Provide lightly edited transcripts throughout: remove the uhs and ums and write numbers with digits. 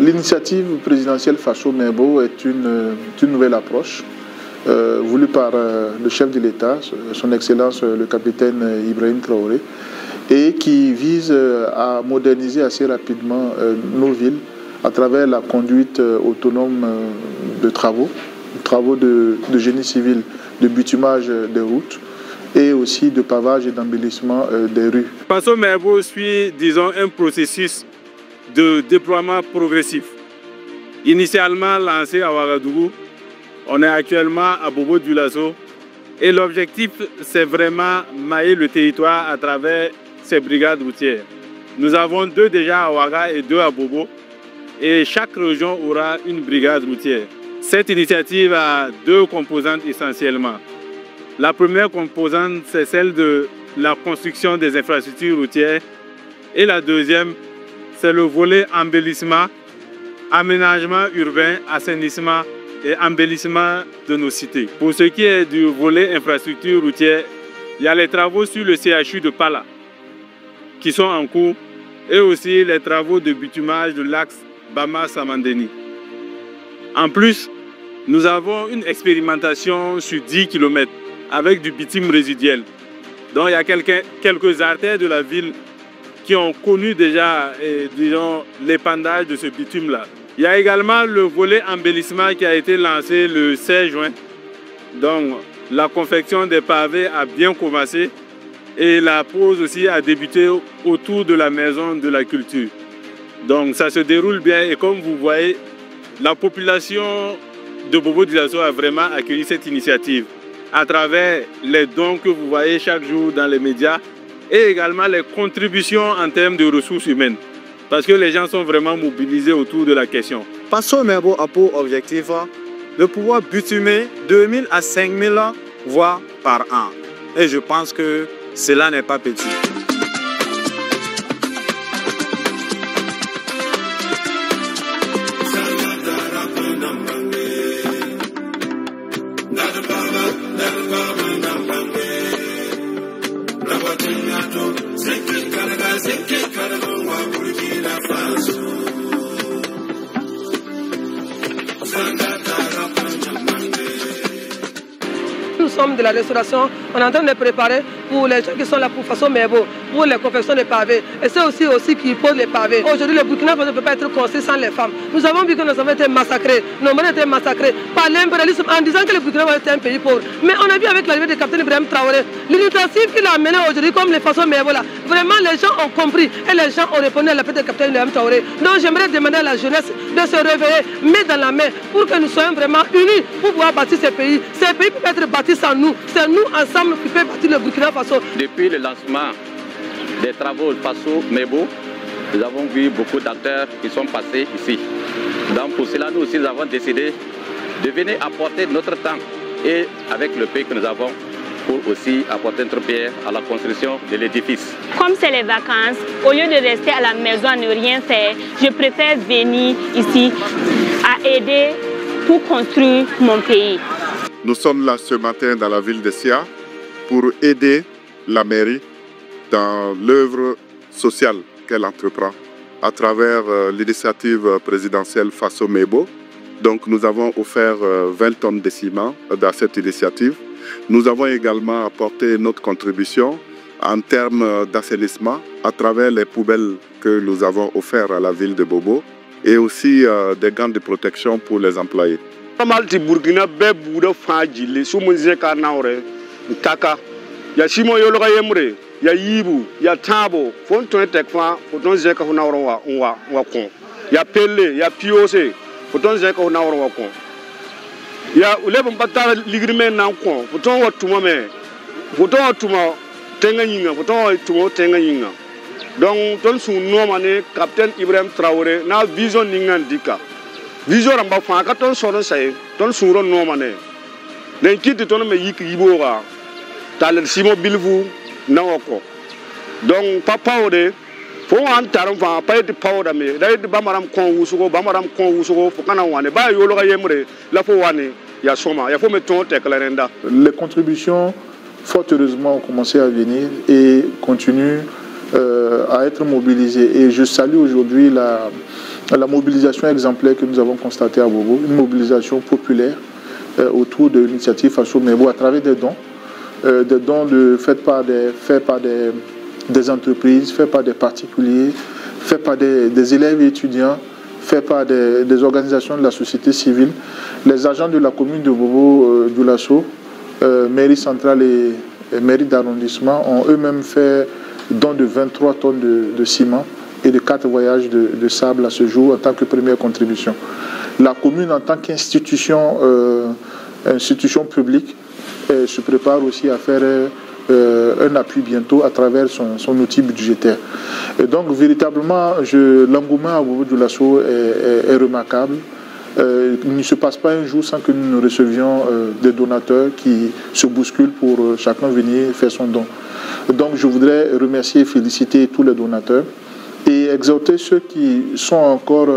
L'initiative présidentielle Faso Mebo est une nouvelle approche voulue par le chef de l'État, son Excellence le capitaine Ibrahim Traoré, et qui vise à moderniser assez rapidement nos villes à travers la conduite autonome de travaux de génie civil, de bitumage des routes et aussi de pavage et d'embellissement des rues. Faso Mebo suit, disons, un processus de déploiement progressif. Initialement lancé à Ouagadougou, on est actuellement à Bobo-Dioulasso et l'objectif, c'est vraiment mailler le territoire à travers ces brigades routières. Nous avons 2 déjà à Ouaga et 2 à Bobo et chaque région aura une brigade routière. Cette initiative a 2 composantes essentiellement. La première composante, c'est celle de la construction des infrastructures routières et la deuxième, c'est le volet embellissement, aménagement urbain, assainissement et embellissement de nos cités. Pour ce qui est du volet infrastructure routière, il y a les travaux sur le CHU de Pala qui sont en cours et aussi les travaux de bitumage de l'axe Bama-Samandeni. En plus, nous avons une expérimentation sur 10 km avec du bitume résiduel. Donc il y a quelques artères de la ville qui ont connu déjà l'épandage de ce bitume-là. Il y a également le volet embellissement qui a été lancé le 16 juin. Donc la confection des pavés a bien commencé et la pose aussi a débuté autour de la maison de la culture. Donc ça se déroule bien et comme vous voyez, la population de Bobo-Dioulasso a vraiment accueilli cette initiative à travers les dons que vous voyez chaque jour dans les médias et également les contributions en termes de ressources humaines. Parce que les gens sont vraiment mobilisés autour de la question. Faso Mebo a pour objectif de pouvoir bitumer 2000 à 5000 voies par an. Et je pense que cela n'est pas petit. Nous sommes de la restauration, on est en train de préparer pour les gens qui sont là pour Faso Mebo, pour les confections de pavés. Et c'est aussi qui posent les pavés. Aujourd'hui, le Burkina Faso ne peut pas être construit sans les femmes. Nous avons vu que nous avons été massacrés, nos mères ont été massacrés par l'impérialisme en disant que le Burkina Faso était un pays pauvre. Mais on a vu avec l'arrivée du capitaine Ibrahim Traoré, l'initiative qu'il a amenée aujourd'hui comme les Faso Mebo là, vraiment les gens ont compris et les gens ont répondu à l'appel du capitaine Ibrahim Traoré. Donc j'aimerais demander à la jeunesse de se réveiller, main dans la main, pour que nous soyons vraiment unis pour pouvoir bâtir ce pays. Ce pays peut être bâti sans nous. C'est nous ensemble qui pouvons bâtir le Burkina Faso. Depuis le lancement des travaux Faso Mebo, nous avons vu beaucoup d'acteurs qui sont passés ici. Donc pour cela, nous aussi nous avons décidé de venir apporter notre temps et avec le pays que nous avons pour aussi apporter notre pierre à la construction de l'édifice. Comme c'est les vacances, au lieu de rester à la maison à ne rien faire, je préfère venir ici à aider pour construire mon pays. Nous sommes là ce matin dans la ville de Sia pour aider la mairie dans l'œuvre sociale qu'elle entreprend à travers l'initiative présidentielle Faso Mebo. Donc nous avons offert 20 tonnes de ciment dans cette initiative. Nous avons également apporté notre contribution en termes d'assainissement à travers les poubelles que nous avons offertes à la ville de Bobo et aussi des gants de protection pour les employés. Malti Burkina be buda fajili sumunze ka naure kaka ya simo yolo ka yemre ya yibu ya tabo fon ton tek fa foton ze ka nauro wa kon ya pelle ya piose foton ze ka nauro wa kon ya ulebe mbata ligrime na kon foton wa tuma me foton wa tuma tenga yinga foton wa tuma tenga yinga donc ton su no mane capitaine Ibrahim Traoré na vision ninga dika vision ramba fa ka ton sono say ton suro no mané den kiti ton me yik yibora tal simo bilvu na wako donc papa ode fo an taram fa pa de pawda me dai de bamaram kon wusugo fo kana wane ba yolo ga yemre la fo wane ya soma ya fo me ton te klarenda. Les contributions fort heureusement ont commencé à venir et continuent à être mobilisées et je salue aujourd'hui la mobilisation exemplaire que nous avons constatée à Bobo, une mobilisation populaire autour de l'initiative Faso Mebo à travers des dons faits par des entreprises, faits par des particuliers, faits par des élèves et étudiants, faits par des organisations de la société civile. Les agents de la commune de Bobo Dioulasso, mairie centrale et mairie d'arrondissement, ont eux-mêmes fait don de 23 tonnes de ciment et de 4 voyages de sable à ce jour en tant que première contribution. La commune, en tant qu'institution publique, se prépare aussi à faire un appui bientôt à travers son outil budgétaire. Et donc, véritablement, l'engouement à Bobo Dioulasso est remarquable. Il ne se passe pas un jour sans que nous recevions des donateurs qui se bousculent pour chacun venir faire son don. Donc, je voudrais remercier et féliciter tous les donateurs et exhorter ceux qui ont encore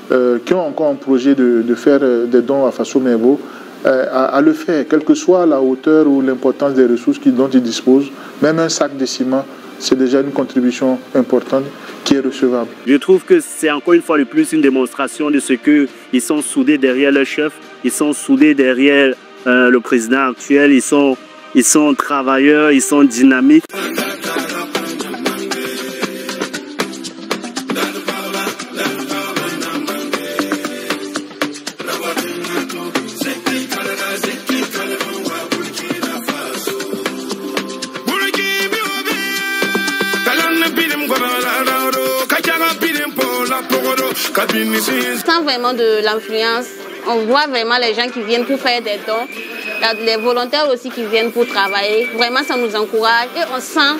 un projet de faire des dons à Faso Mebo à le faire, quelle que soit la hauteur ou l'importance des ressources dont ils disposent. Même un sac de ciment, c'est déjà une contribution importante qui est recevable. Je trouve que c'est encore une fois de plus une démonstration de ce qu'ils sont soudés derrière leur chef, ils sont soudés derrière le président actuel, ils sont travailleurs, ils sont dynamiques. Sans vraiment de l'influence, on voit vraiment les gens qui viennent pour faire des dons, les volontaires aussi qui viennent pour travailler. Vraiment, ça nous encourage et on sent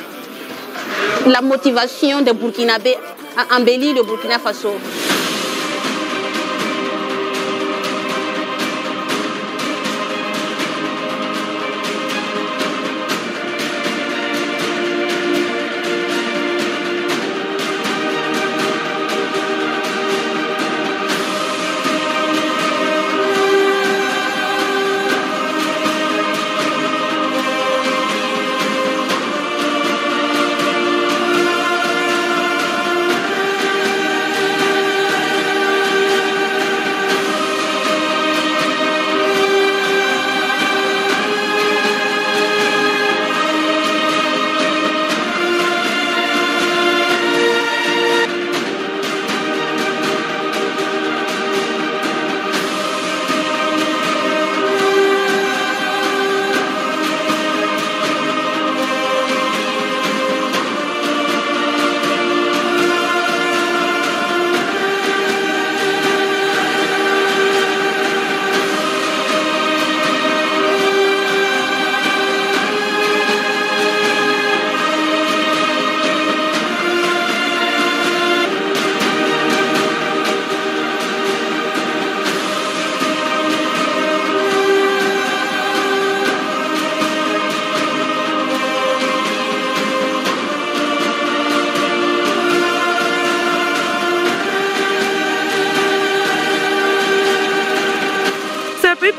la motivation des Burkinabés à embellir le Burkina Faso.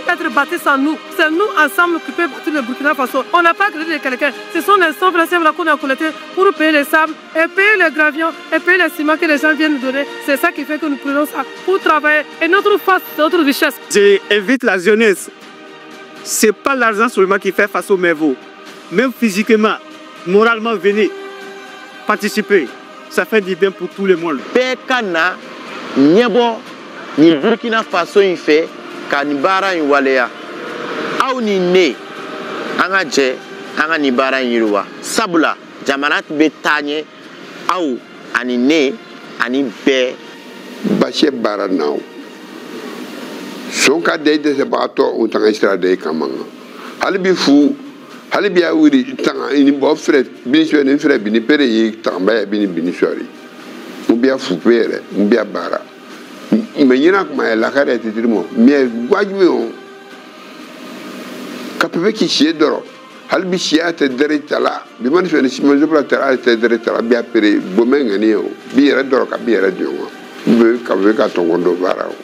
Être bâti sans nous. C'est nous ensemble qui pouvons bâtir le Burkina Faso. On n'a pas créé de quelqu'un. Ce sont les sommes qu'on a collectées pour payer les sables, et payer les gravions, et payer les ciments que les gens viennent nous donner. C'est ça qui fait que nous prenons ça pour travailler. Et notre force, c'est notre richesse. J'invite la jeunesse. Ce n'est pas l'argent seulement qui fait Faso Mebo. Même physiquement, moralement, venez participer. Ça fait du bien pour tout le monde. Pekana, Niebo, ni Burkina Faso, il fait. Kanibara Iwalea au ni ne angaje anga ni bara yiruwa sabula jamanat betanye au ani ne ani be bache bara now sonka de se bato untanga strade kamanga halibi fu halibi awiri tanga ini bo fred binisho ni fred bini pere yi tamba bini sori ubia fu pere ubia bara imagina kuma la cara de trimo mais guajmo kapbe ki chedoro halbi chiate deretala bi man fe ni simanjo platera te deretala bi apere bomenga ni o bi era doro ka bi era diongo be kapbe ka tongondo barao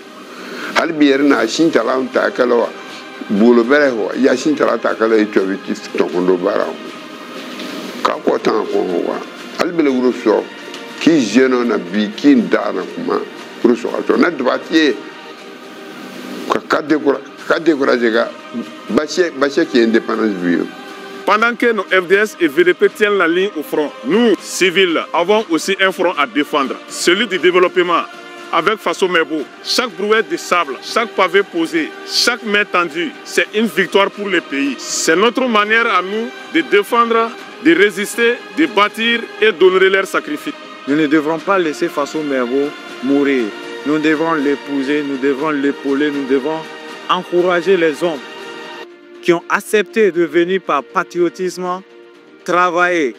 halbi era na shintala unta kala bulo bere ho ya shintala ta kala e tobiti tongondo barao ka ko tan ko wa halbi le wuro so ki jeno na bi ki ndana kuma so to na debatier ka décourager ga baché qui est indépendance bio. Pendant que nos FDS et VDP tiennent la ligne au front, nous, civils, avons aussi un front à défendre, celui du développement. Avec Faso Mebo, chaque brouette de sable, chaque pavé posé, chaque main tendue, c'est une victoire pour le pays. C'est notre manière à nous de défendre, de résister, de bâtir et d'honorer leurs sacrifices. Nous ne devrons pas laisser Faso Mebo mourir. Nous devons l'épouser, nous devons l'épauler, nous devons encourager les hommes qui ont accepté de venir par patriotisme, travailler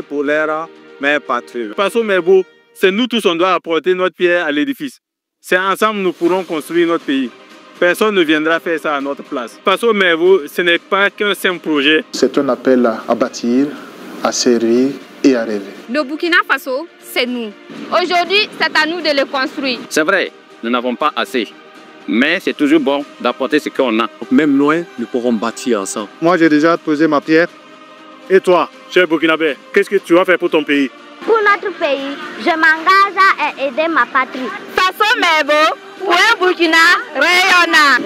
pour leur mère patrie. Faso Mebo, c'est nous tous, on doit apporter notre pierre à l'édifice. C'est ensemble que nous pourrons construire notre pays. Personne ne viendra faire ça à notre place. Faso Mebo, ce n'est pas qu'un simple projet. C'est un appel à bâtir, à servir et à rêver. Le Burkina Faso, c'est nous. Aujourd'hui, c'est à nous de le construire. C'est vrai, nous n'avons pas assez. Mais c'est toujours bon d'apporter ce qu'on a. Même loin, nous pourrons bâtir ensemble. Moi, j'ai déjà posé ma pierre. Et toi, cher Burkinabé, qu'est-ce que tu vas faire pour ton pays? Pour notre pays, je m'engage à aider ma patrie. Faso Mebo, pour un Burkina rayonnant.